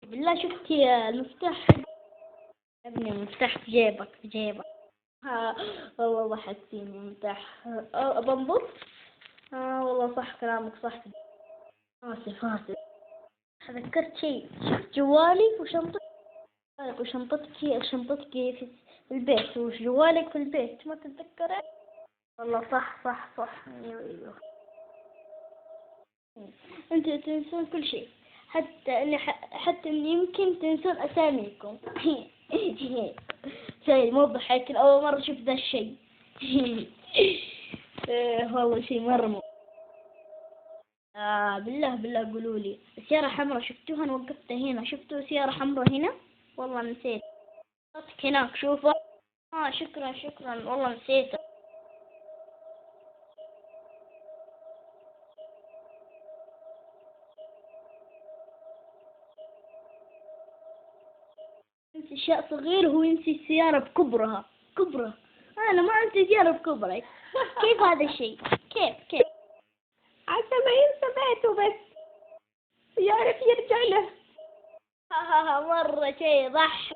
بالله شفتي المفتاح يا ابني، المفتاح في جيبك في جيبك. ها والله ضحكتيني مفتاح. بنبض. والله صح كلامك صح. آسف. تذكرت شيء، شفت جوالي وشنطتك في البيت، وش جوالك في البيت ما تتذكرين؟ والله صح. أيوه. انتوا تنسون كل شيء، حتى إن يمكن تنسون أساميكم. شيء مو ضحك، أول مرة شفت ذا الشيء. والله شيء مرة بالله قولوا لي، سيارة حمراء شفتوها؟ أنا وقفتها هنا، شفتوا سيارة حمراء هنا؟ والله نسيت. صوتك هناك شوفه. شكرا والله نسيت. ينسي أشياء صغيرة، هو ينسي السيارة بكبرها. كبرها. أنا ما أنسي سيارة بكبرها. كيف هذا الشيء؟ كيف؟ عسى ما ينسى بيته بس يعرف يرجع له. مرة شيء ضحك.